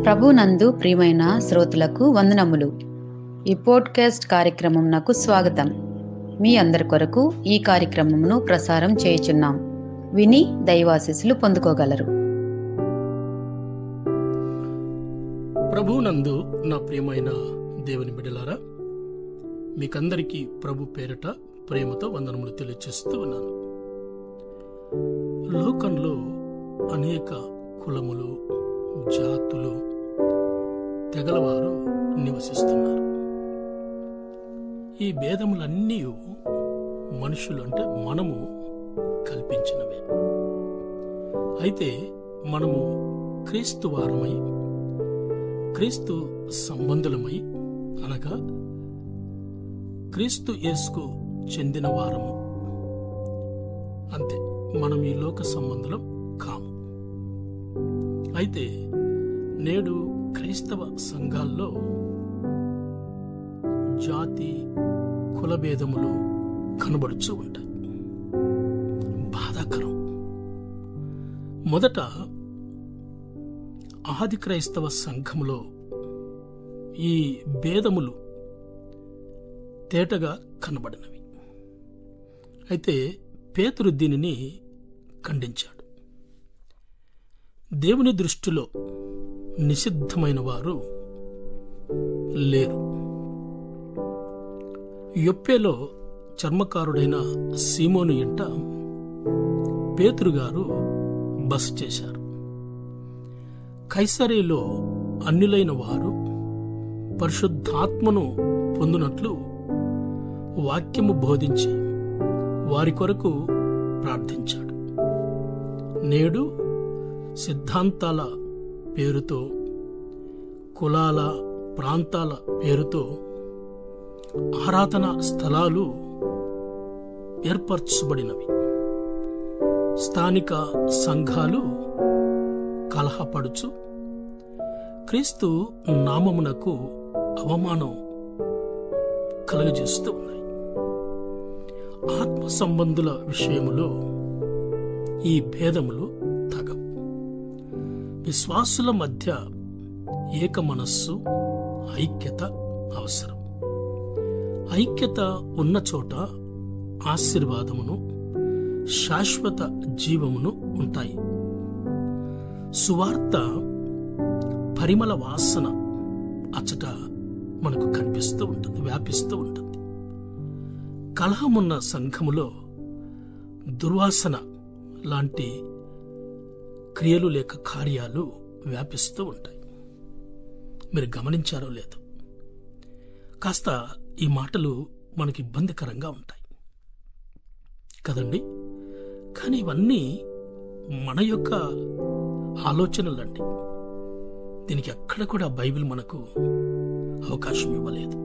ప్రభునందు ప్రియమైన శ్రోతలకు వందనములు. ఈ పోడ్కాస్ట్ కార్యక్రమంనకు స్వాగతం. మీ అందరి కొరకు ఈ కార్యక్రమమును ప్రసారం చేయుచున్నాం. విని దైవాశీస్సులు పొందుకోగలరు. ప్రభునందు నా ప్రియమైన దేవుని బిడ్డలారా, మీకందరికీ ప్రభు పేరిట ప్రేమతో వందనములు తెలియజేస్తూ ఉన్నాను. లోకంలో అనేక కులములు, జాతులు, తెగలవారు నివసిస్తున్నారు. ఈ భేదములన్నీ మనుషులు అంటే మనము కల్పించినవే. అయితే మనము క్రీస్తు వారమై, క్రీస్తు సంబంధులమై, అనగా క్రీస్తు యేసుకు చెందిన వారము. అంతే, మనం ఈ లోక సంబంధులం కాము. అయితే నేడు క్రైస్తవ సంఘాల్లో జాతి, కులభేదములు కనబడుచూ ఉంటాయి. బాధాకరం. మొదట ఆది క్రైస్తవ సంఘములో ఈ భేదములు తేటగా కనబడినవి. అయితే పేతురు దీనిని ఖండించాడు. దేవుని దృష్టిలో నిషిద్ధమైన వారు లేరు. యొప్పేలో చర్మకారుడైన సీమోను ఇంట పేతురు గారు బస చేశారు. కైసరేలో అన్యులైన వారు పరిశుద్ధాత్మను పొందినట్లు వాక్యము బోధించి వారి కొరకు ప్రార్థించాడు. నేడు సిద్ధాంతాల పేరుతో, కులాల, ప్రాంతాల పేరుతో ఆరాధన స్థలాలు ఏర్పరచబడినవి. స్థానిక సంఘాలు కలహపడుచు క్రీస్తు నామమునకు అవమానం కలుగజేస్తూ ఉన్నాయి. ఆత్మ సంబంధుల విషయములో ఈ భేదములు తగవు. విశ్వాసుల మధ్య ఏక మనస్సు, ఐక్యత అవసరం. ఐక్యత ఉన్న చోట ఆశీర్వాదమును, శాశ్వత జీవమును ఉంటాయి. సువార్త పరిమళ వాసన అచ్చట మనకు కనిపిస్తూ ఉంటుంది, వ్యాపిస్తూ ఉంటుంది. కలహమున్న సంఘములో దుర్వాసన లాంటి క్రియలు లేక కార్యాలు వ్యాపిస్తూ ఉంటాయి. మీరు గమనించారో లేదో? కాస్త ఈ మాటలు మనకి ఇబ్బందికరంగా ఉంటాయి కదండి. కానీ ఇవన్నీ మన యొక్క ఆలోచనలండి. దీనికి ఎక్కడ కూడా బైబిల్ మనకు అవకాశం ఇవ్వలేదు.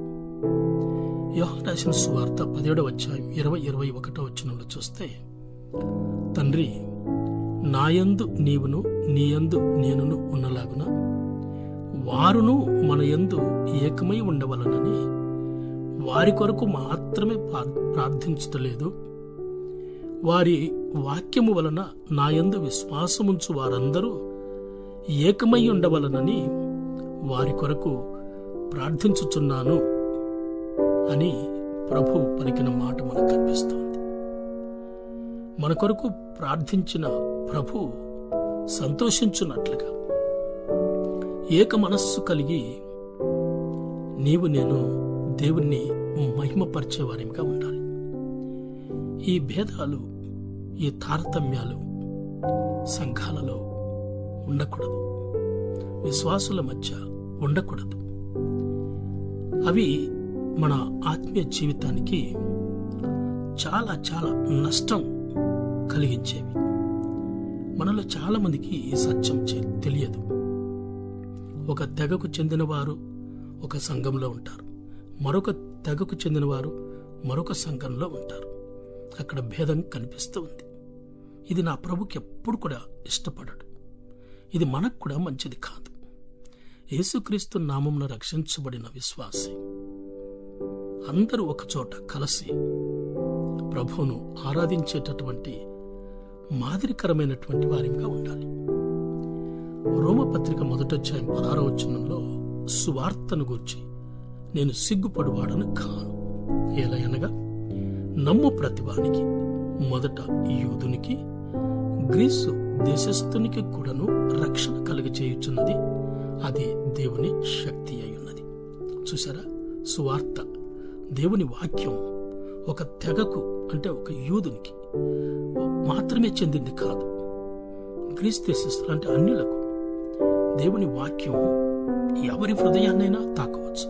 యోహాను రాసిన సువార్త 17వ అధ్యాయం 20-21 వచనంలో చూస్తే, తండ్రి, నాయందు నీవును, నీయందు నేనును ఉన్నలాగున వారును మన యందు ఏకమై ఉండవలనని వారి కొరకు మాత్రమే ప్రార్థించటలేదు. వారి వాక్యము వలన నాయందు విశ్వాసముంచు వారందరూ ఏకమై ఉండవలనని వారి కొరకు ప్రార్థించుచున్నాను అని ప్రభు పలికిన మాట మనకు కనిపిస్తోంది. మన కొరకు ప్రార్థించిన ప్రభు సంతోషించున్నట్లుగా ఏక మనస్సు కలిగి నీవు నేను దేవుణ్ణి మహిమపరిచే వారిగా ఉండాలి. ఈ భేదాలు, ఈ తారతమ్యాలు సంఘాలలో ఉండకూడదు. విశ్వాసుల మధ్య ఉండకూడదు. అవి మన ఆత్మీయ జీవితానికి చాలా చాలా నష్టం కలిగించేవి. మనలో చాలా మందికి ఈ సత్యం తెలియదు. ఒక తెగకు చెందినవారు ఒక సంఘంలో ఉంటారు, మరొక తెగకు చెందినవారు మరొక సంఘంలో ఉంటారు. అక్కడ భేదం కనిపిస్తూ ఉంది. ఇది నా ప్రభుకి ఎప్పుడు కూడా ఇష్టపడడు. ఇది మనకు కూడా మంచిది కాదు. యేసుక్రీస్తు నామమున రక్షించబడిన విశ్వాసి అందరూ ఒకచోట కలిసి ప్రభువును ఆరాధించేటటువంటి మాదిరికరమైనటువంటి వారిగా ఉండాలి. రోమపత్రిక 1:16 సువార్తను గూర్చి నేను సిగ్గుపడువాడను కాను. ఎలయనగా నమ్ము ప్రతివానికి, మొదట యూదునికి, గ్రీసు దేశస్థునికి కూడాను రక్షణ కలుగజేయుచున్నది. అది దేవుని శక్తి అయి ఉన్నది. చూసారా, సువార్త, దేవుని వాక్యం ఒక తెగకు, అంటే ఒక యూదునికి మాత్రమే చెందింది కాదు. గ్రీసు దేశస్థులు అంటే అన్యులకు దేవుని వాక్యం ఎవరి హృదయాన్నైనా తాకవచ్చు,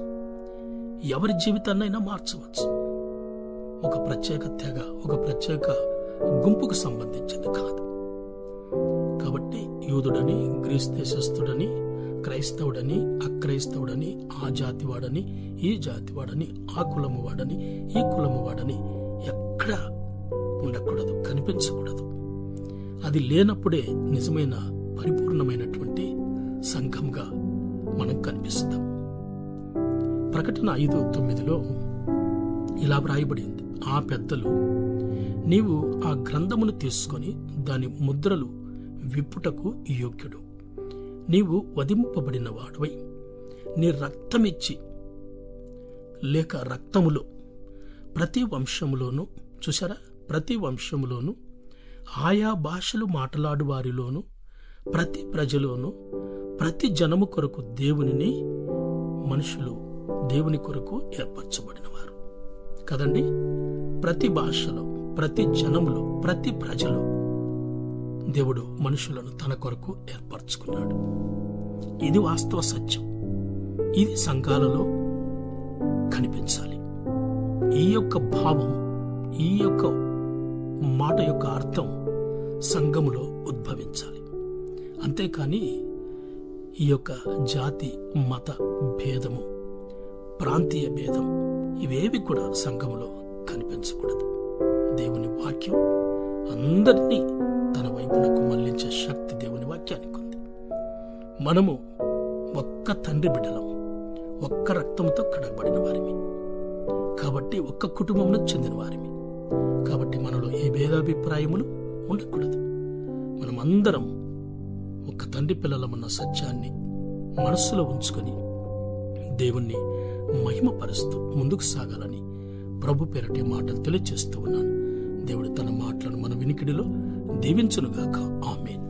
ఎవరి జీవితాన్నైనా మార్చవచ్చు. ఒక ప్రత్యేక తెగ, ఒక ప్రత్యేక గుంపుకు సంబంధించింది కాదు. కాబట్టి యూదుడని, గ్రీస్ దేశస్థుడని, క్రైస్తవుడని, అక్రైస్తవుడని, ఆ జాతివాడని, ఈ జాతివాడని, ఆ కులము వాడని, ఈ కులము వాడని ఎక్కడా ఉండకూడదు, కనిపించకూడదు. అది లేనప్పుడే నిజమైన పరిపూర్ణమైనటువంటి సంఘంగా మనం కనిపిస్తాం. ప్రకటన 5:9 ఇలా వ్రాయబడింది, ఆ పెద్దలు, నీవు ఆ గ్రంథమును తీసుకొని దాని ముద్రలు విప్పుటకు యోగ్యుడు, నీవు వధింపబడిన వాడవై నీ రక్తమిచ్చి లేక రక్తములో ప్రతి వంశములోను, చూసారా, ప్రతి వంశములోను, ఆయా భాషలు మాట్లాడు వారిలోను, ప్రతి ప్రజలోను, ప్రతి జనము కొరకు దేవునిని, మనుషులు దేవుని కొరకు ఏర్పరచబడినవారు కదండి. ప్రతి భాషలో, ప్రతి జనములో, ప్రతి ప్రజలో దేవుడు మనుషులను తన కొరకు ఏర్పరచుకున్నాడు. ఇది వాస్తవ సత్యం. ఇది సంఘాలలో కనిపించాలి. ఈ యొక్క భావం, ఈ యొక్క మాట యొక్క అర్థం సంఘములో ఉద్భవించాలి. అంతేకాని ఈ యొక్క జాతి మత భేదము, ప్రాంతీయ భేదం ఇవేవి కూడా సంఘములో కనిపించకూడదు. దేవుని వాక్యం అందరినీ తన వైపునకు మళ్లించే శక్తి దేవుని వాక్యానికి ఉంది. మనము ఒక్క తండ్రి బిడ్డలం, ఒక్క రక్తంతో కడగబడిన వారిమి కాబట్టి, ఒక్క కుటుంబంలో చెందిన వారిమి కాబట్టి మనలో ఏ భేదాభిప్రాయములు ఉండకూడదు. మనమందరం ఒక్క తండ్రి పిల్లలమన్న సత్యాన్ని మనస్సులో ఉంచుకొని దేవుణ్ణి మహిమపరుస్తూ ముందుకు సాగాలని ప్రభు పేరటి మాటలు తెలియజేస్తూ ఉన్నాను. దేవుడు తన మాటలను మన వినికిడిలో దీవించునుగాక. ఆమేన్.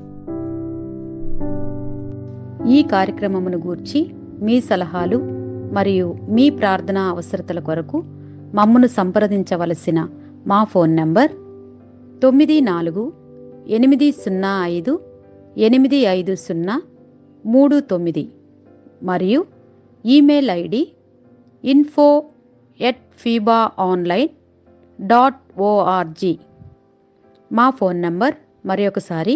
ఈ కార్యక్రమమును గూర్చి మీ సలహాలు మరియు మీ ప్రార్థనా అవసరతల కొరకు మమ్మను సంప్రదించవలసిన మా ఫోన్ నంబర్ 9480585039 మరియు ఈమెయిల్ ఐడి info@fibaonline.org. మా ఫోన్ నంబర్ మరొకసారి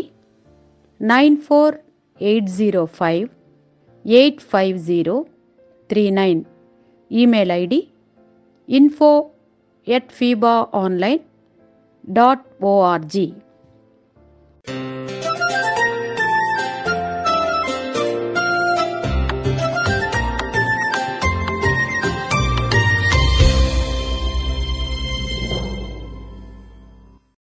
9480585039. Email ID info@fibaonline.org.